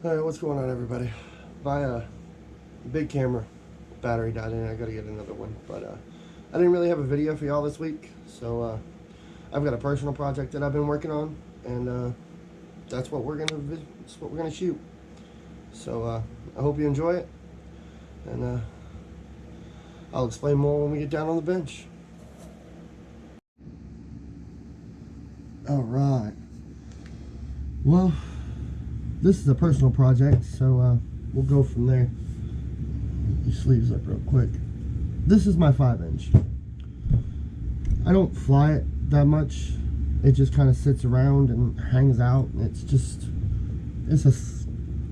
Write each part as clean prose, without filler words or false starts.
Alright, what's going on, everybody? My big camera battery died and I gotta get another one. But I didn't really have a video for y'all this week, so I've got a personal project that I've been working on, and that's what we're gonna shoot. So I hope you enjoy it, and I'll explain more when we get down on the bench. Alright. Well, this is a personal project, so we'll go from there. Get your sleeves up real quick. This is my 5-inch. I don't fly it that much. It just kind of sits around and hangs out. It's a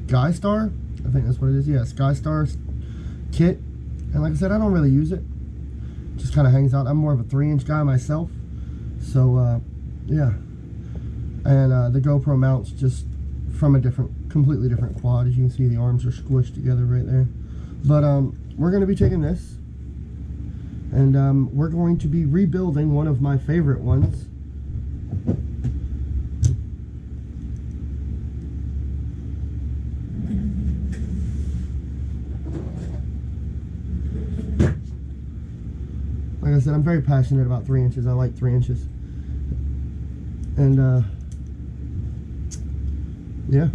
SkyStar. I think that's what it is. Yeah, SkyStar kit. And like I said, I don't really use it. Just kind of hangs out. I'm more of a 3-inch guy myself. So, yeah. And the GoPro mounts just from a completely different quad. As you can see, the arms are squished together right there. But we're going to be taking this, and we're going to be rebuilding one of my favorite ones. Like I said, I'm very passionate about 3 inches. I like 3 inches. And yeah,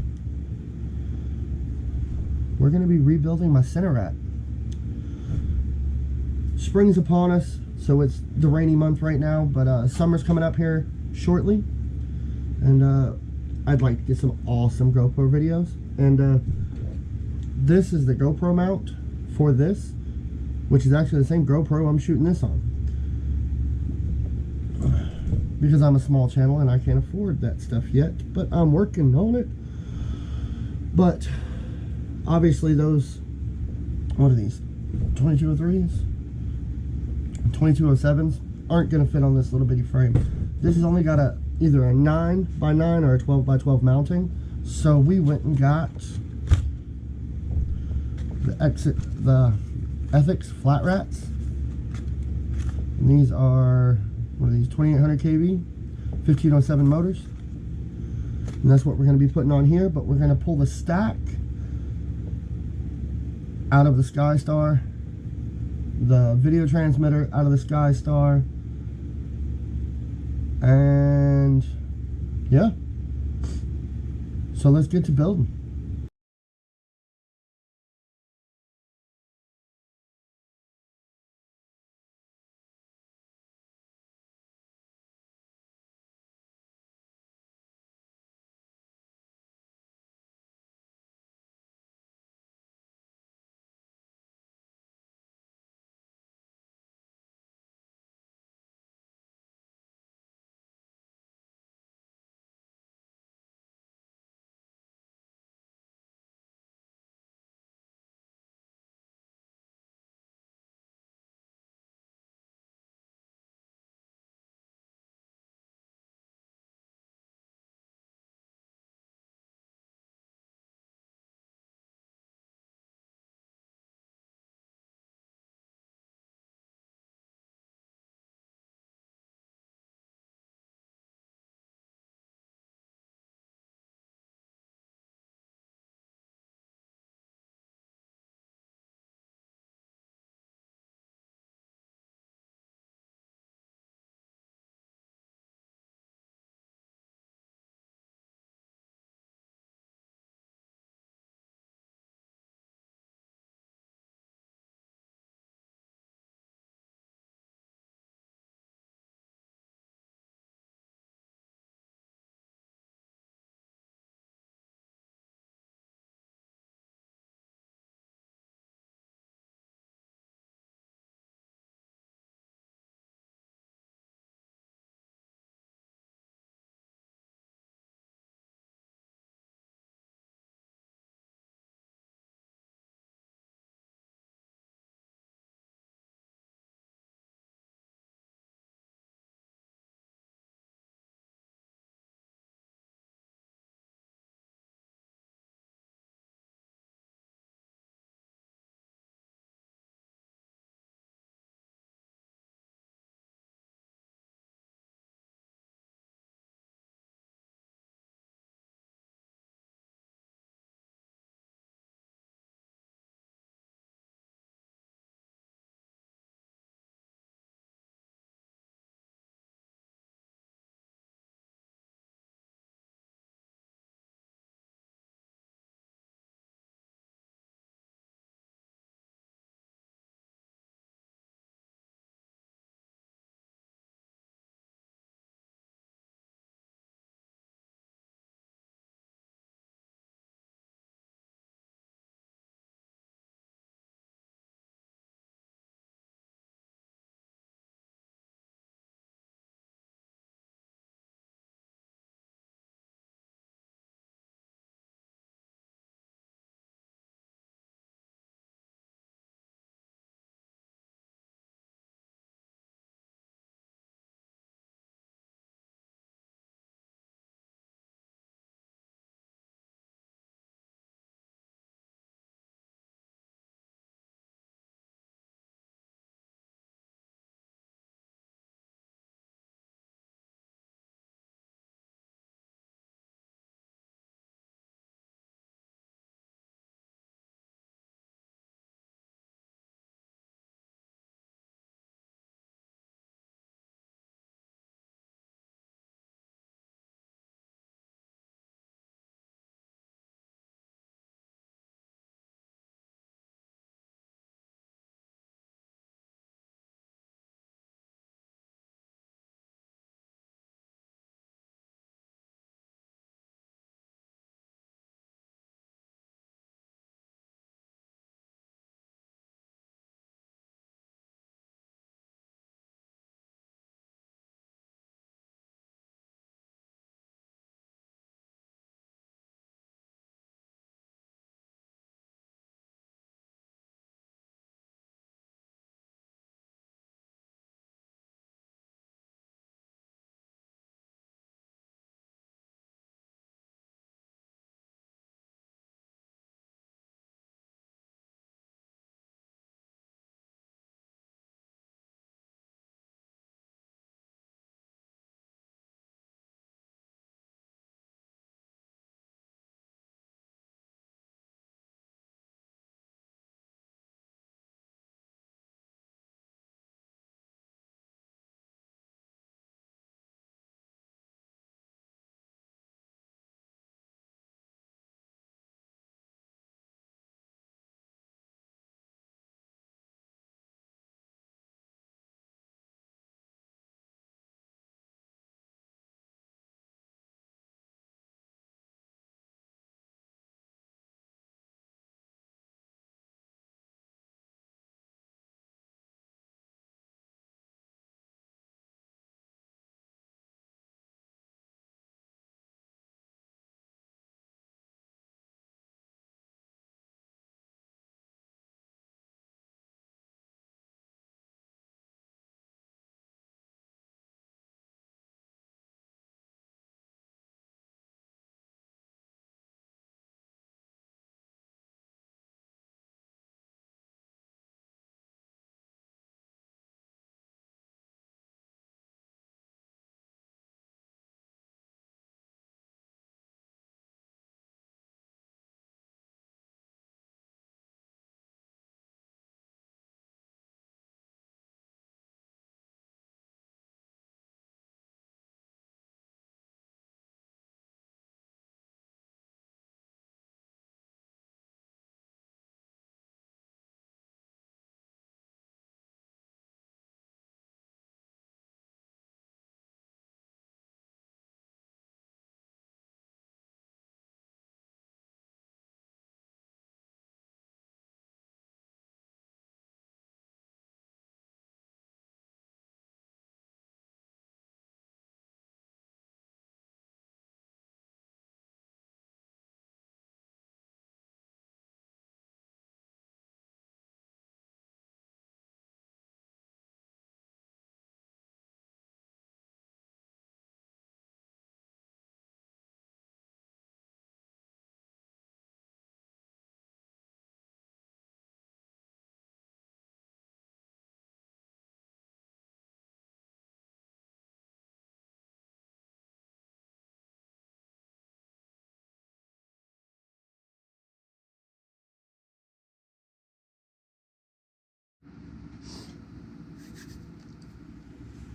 we're going to be rebuilding my center rack. Spring's upon us, so it's the rainy month right now, but summer's coming up here shortly, and I'd like to get some awesome GoPro videos. And this is the GoPro mount for this, which is actually the same GoPro I'm shooting this on, because I'm a small channel and I can't afford that stuff yet, but I'm working on it. But obviously those, what are these, 2203s, 2207s aren't going to fit on this little bitty frame. This has only got either a 9x9 or a 12x12 mounting, so we went and got the Ethics flat rats, and these are, what are these, 2800 kV 1507 motors, and that's what we're going to be putting on here. But we're going to pull the stack out of the SkyStar, the video transmitter out of the SkyStar, and yeah, so let's get to building.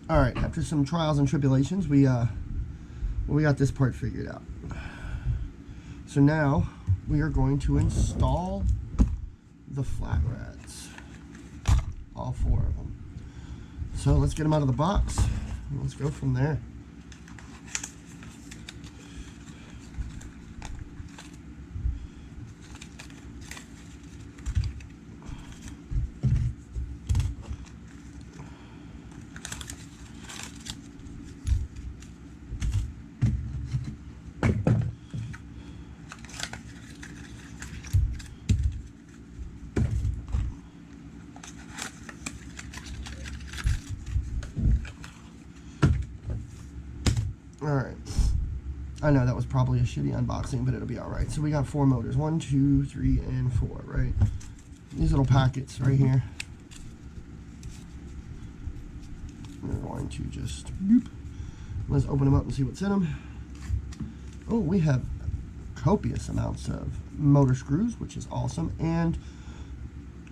All right, after some trials and tribulations, we got this part figured out. So now we are going to install the flat rads, all 4 of them. So let's get them out of the box and let's go from there. Alright, I know that was probably a shitty unboxing, but it'll be alright. So we got 4 motors, 1, 2, 3, and 4, right? These little packets right here. We're going to just, boop. Let's open them up and see what's in them. Oh, we have copious amounts of motor screws, which is awesome, and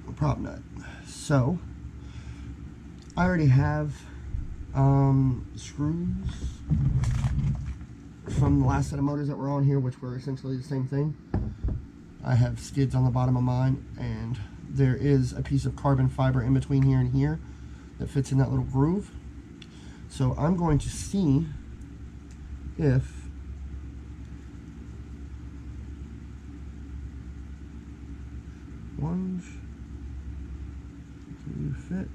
a prop nut. So, I already have screws from the last set of motors that were on here, which were essentially the same thing. I have skids on the bottom of mine, and there is a piece of carbon fiber in between here and here that fits in that little groove. So I'm going to see if one, two, fit.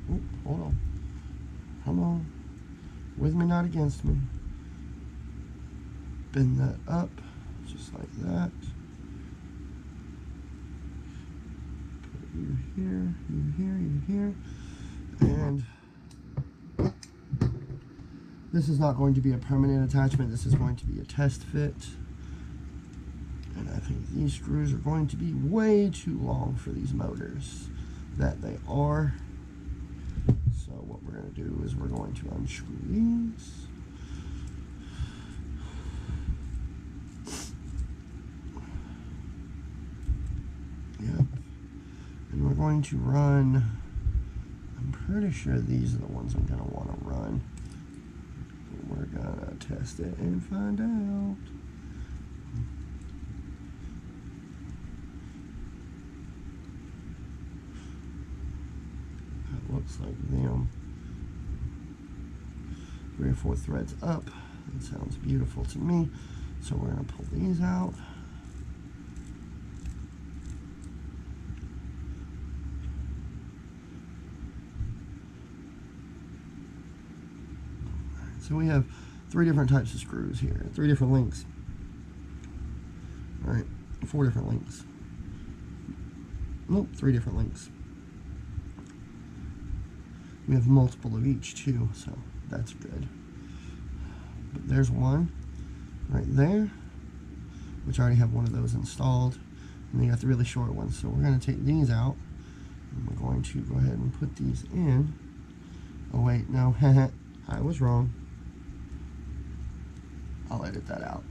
Oh, hold on. Come on. With me, not against me. Bend that up, just like that. Put you here, you here, you here. And this is not going to be a permanent attachment. This is going to be a test fit. And I think these screws are going to be way too long for these motors that they are. So what we're going to do is we're going to unscrew these. Yep. And we're going to run, I'm pretty sure these are the ones I'm going to want to run. We're going to test it and find out. That looks like them. 3 or 4 threads up. That sounds beautiful to me. So we're going to pull these out. So we have 3 different types of screws here, 3 different lengths. All right, 4 different lengths. Nope, 3 different lengths. We have multiple of each too, so that's good. But there's one right there, which I already have one of those installed. And then you got the really short ones. So we're going to take these out. And we're going to go ahead and put these in. Oh wait, no, I was wrong. I'll edit that out.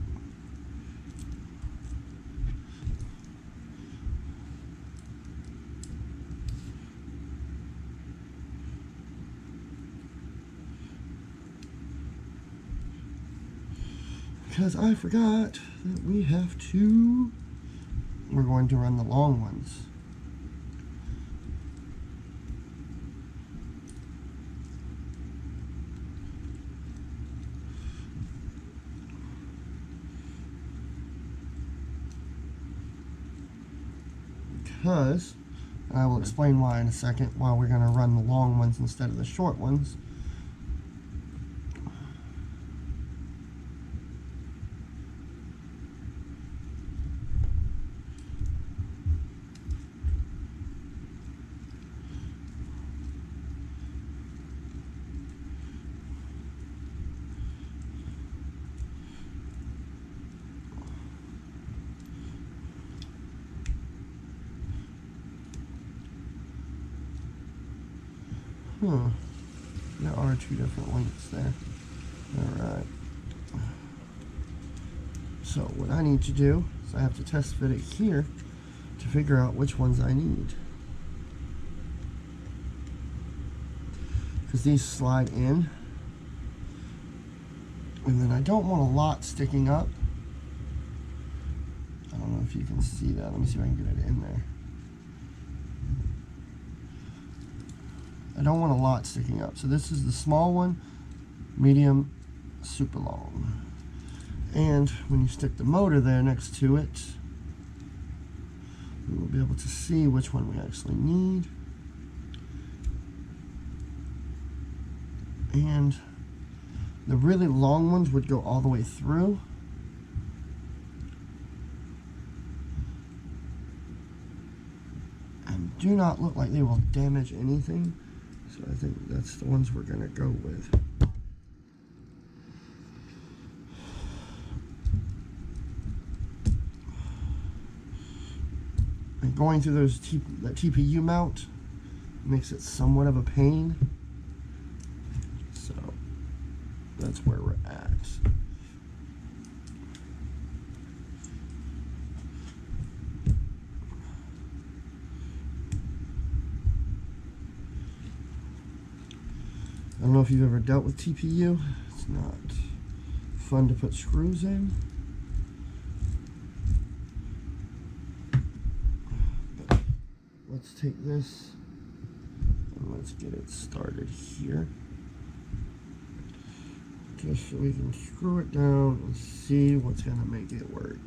Because I forgot that we have to, we're going to run the long ones. Because, and I will explain why in a second, why we're going to run the long ones instead of the short ones. There are 2 different lengths there. Alright. So what I need to do is I have to test fit it here to figure out which ones I need. because these slide in. And then I don't want a lot sticking up. I don't know if you can see that. Let me see if I can get it in there. I don't want a lot sticking up. So this is the small one, medium, super long. And when you stick the motor there next to it, we'll be able to see which one we actually need. And the really long ones would go all the way through. And do not look like they will damage anything. So I think that's the ones we're going to go with. And going through that TPU mount makes it somewhat of a pain. So that's where we're at. I don't know if you've ever dealt with TPU. It's not fun to put screws in. But let's take this and let's get it started here. Just so we can screw it down and see what's going to make it work.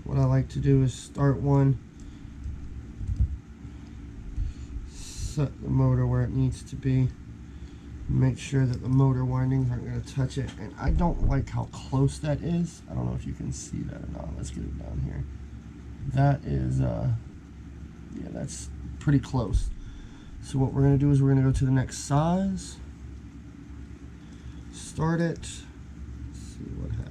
What I like to do is start one, set the motor where it needs to be, make sure that the motor windings aren't going to touch it. And I don't like how close that is. I don't know if you can see that or not. Let's get it down here. That is yeah, that's pretty close. So what we're going to do is we're going to go to the next size, start it, see what happens.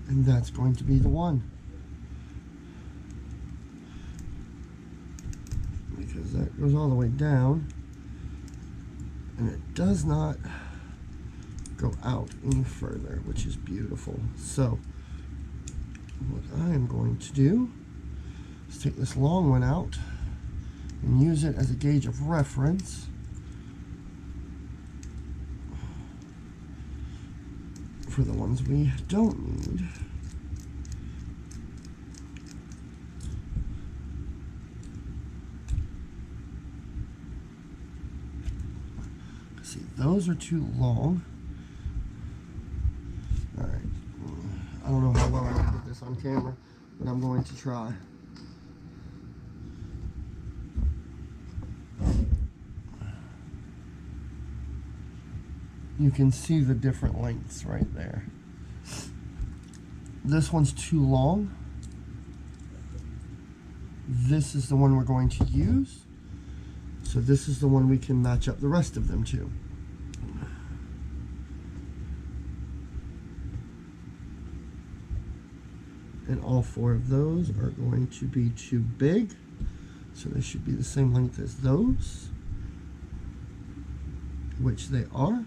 And that's going to be the one. Because that goes all the way down. And it does not go out any further, which is beautiful. So, what I am going to do is take this long one out and use it as a gauge of reference. For the ones we don't need. See, those are too long. All right. I don't know how well I can get this on camera, but I'm going to try. You can see the different lengths right there. This one's too long. This is the one we're going to use. So this is the one we can match up the rest of them to. And all four of those are going to be too big. So they should be the same length as those, which they are.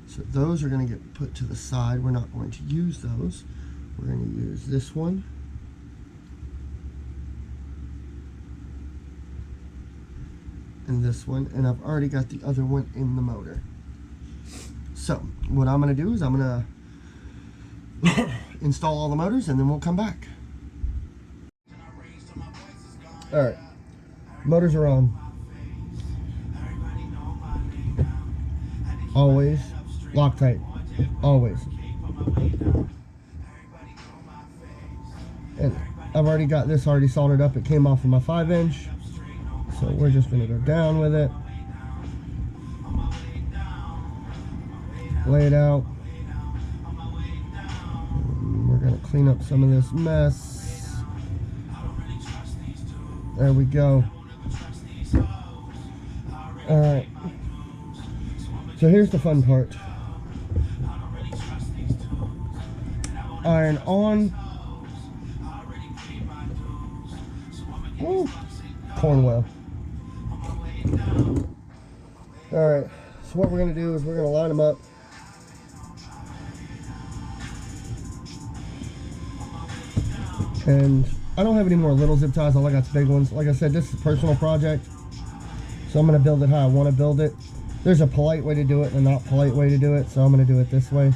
So those are going to get put to the side. We're not going to use those. We're going to use this one. And this one. And I've already got the other one in the motor. So what I'm going to do is I'm going to install all the motors and then we'll come back. Alright. Motors are on. Always. Loctite. Always. And I've already got this already soldered up. It came off of my 5-inch. So we're just going to go down with it. Lay it out. And we're going to clean up some of this mess. There we go. Alright. So here's the fun part. Iron on. Ooh, Cornwell. Alright, so what we're going to do is we're going to line them up. And I don't have any more little zip ties, all I got's big ones. Like I said, this is a personal project. So I'm going to build it how I want to build it. There's a polite way to do it and a not polite way to do it. So I'm going to do it this way.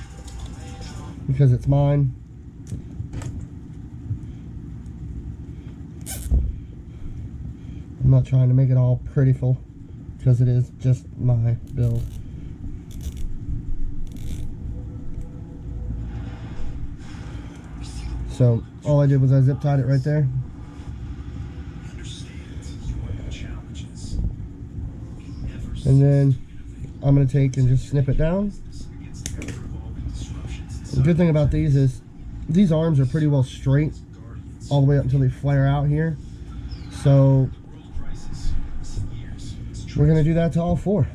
Because it's mine. I'm not trying to make it all prettyful. Because it is just my build. So all I did was I zip tied it right there. And then I'm going to take and just snip it down. The good thing about these is these arms are pretty well straight all the way up until they flare out here. So we're going to do that to all 4.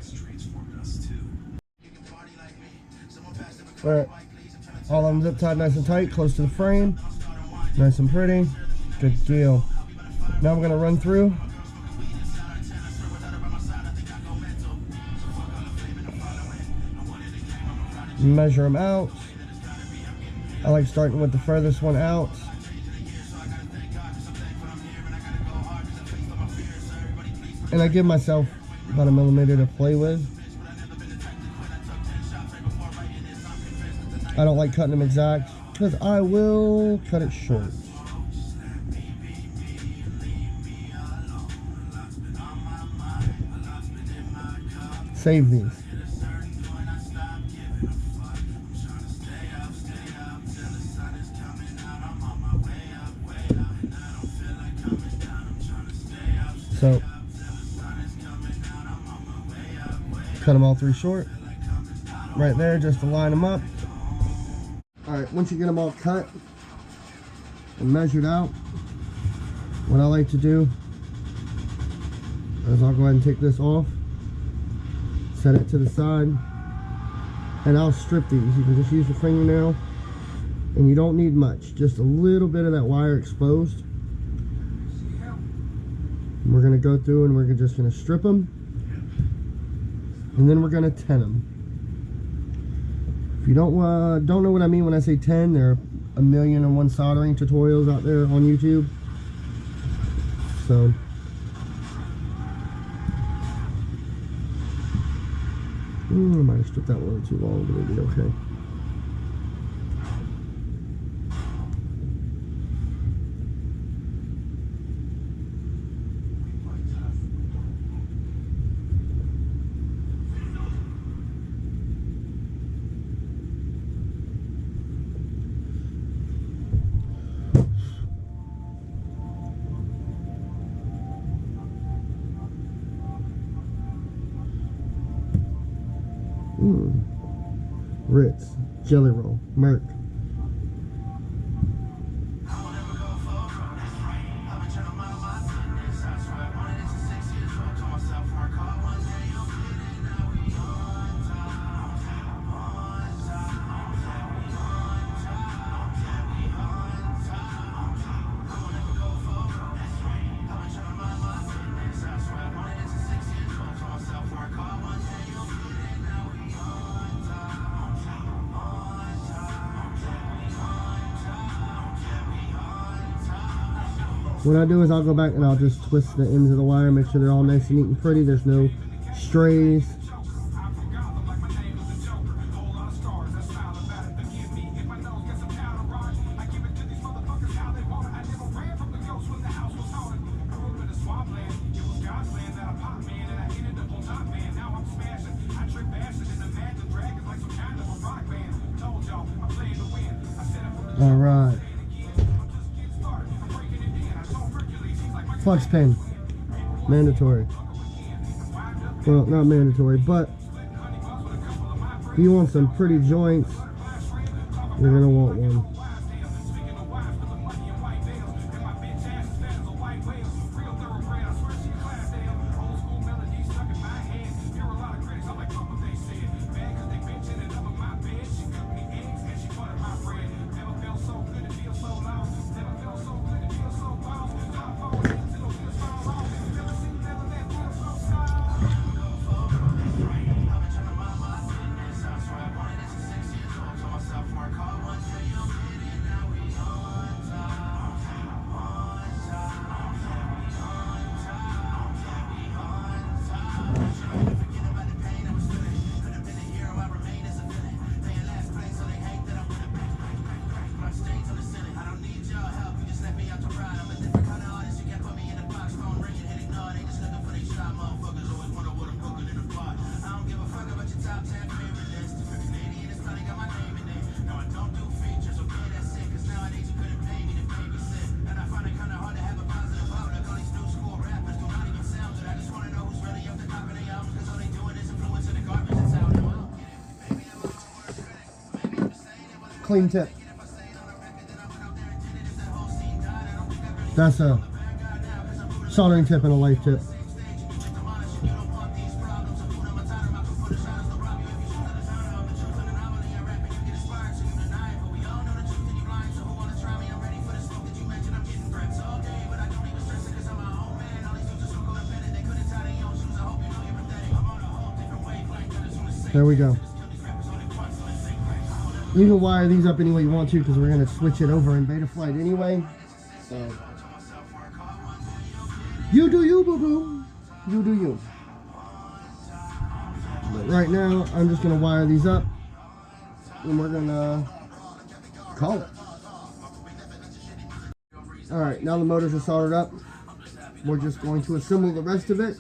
Alright, all of them zip tied nice and tight, close to the frame. Nice and pretty. Good deal. Now we're going to run through. Measure them out. I like starting with the furthest one out. And I give myself about 1 millimeter to play with. I don't like cutting them exact because I will cut it short. Save these. So, cut them all 3 short. Right there, just to line them up. Alright, once you get them all cut and measured out, what I like to do is I'll go ahead and take this off, set it to the side, and I'll strip these. You can just use your fingernail, and you don't need much, just a little bit of that wire exposed. We're going to go through and we're just going to strip them, and then we're going to tin them. If you don't know what I mean when I say 10, there are 1,000,001 soldering tutorials out there on YouTube. So I might have stripped that one too long, but it'll be okay. Ritz, Jelly Roll, Merc. What I do is I'll go back and I'll just twist the ends of the wire, make sure they're all nice and neat and pretty. There's no strays. All right. Flex pin. Mandatory. Well, not mandatory, but if you want some pretty joints, you're gonna want one. Clean tip. That's a soldering tip and a life tip. There we go. You can wire these up any way you want to because we're going to switch it over in Betaflight anyway. So, you do you, boo-boo. You do you. But right now, I'm just going to wire these up and we're going to call it. Alright, now the motors are soldered up. We're just going to assemble the rest of it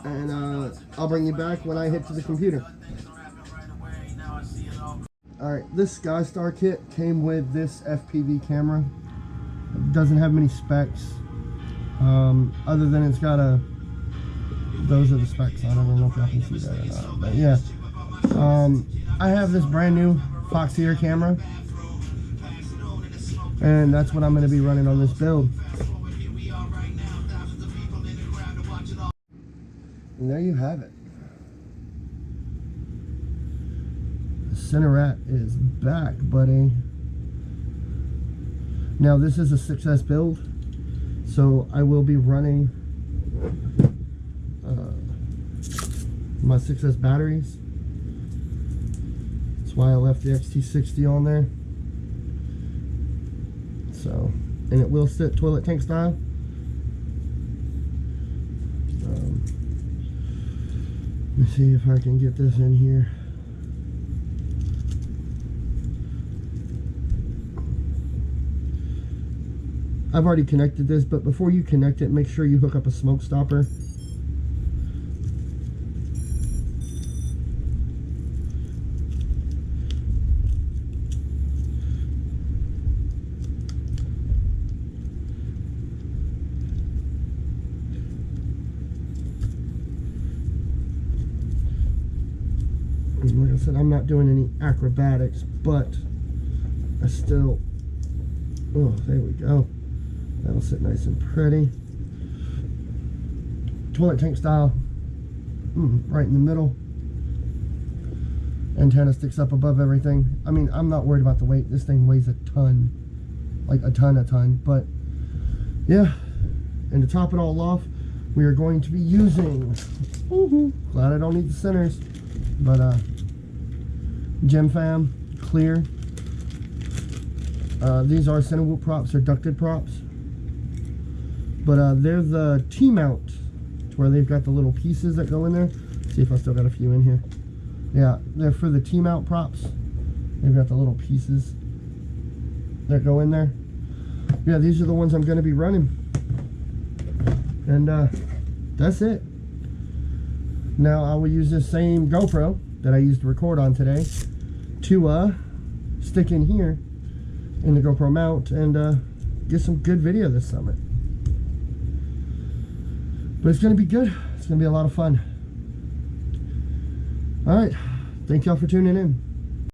and I'll bring you back when I hit to the computer. Alright, this SkyStar kit came with this FPV camera. It doesn't have many specs. Other than it's got a... Those are the specs. I don't know if y'all can see that or not. But yeah. I have this brand new Foxeer camera. And that's what I'm going to be running on this build. And there you have it. Cinerat is back, buddy. Now this is a 6S build, so I will be running my 6S batteries. That's why I left the XT60 on there. So, and it will sit toilet tank style. Let me see if I can get this in here. I've already connected this, but before you connect it, make sure you hook up a smoke stopper. And like I said, I'm not doing any acrobatics, but I still... Oh, there we go. That'll sit nice and pretty. Toilet tank style, right in the middle. Antenna sticks up above everything. I mean, I'm not worried about the weight. This thing weighs a ton. Like a ton. But, yeah. And to top it all off, we are going to be using... Glad I don't need the centers. But, Gemfam, clear. These are Cinewhoop props. They're ducted props. But they're the T-mount, to where they've got the little pieces that go in there. See if I still got a few in here. Yeah, they're for the T-mount props. They've got the little pieces that go in there. Yeah, these are the ones I'm going to be running. And that's it. Now I will use this same GoPro that I used to record on today to stick in here in the GoPro mount and get some good video this summer. But it's going to be good. It's going to be a lot of fun. All right. Thank y'all for tuning in.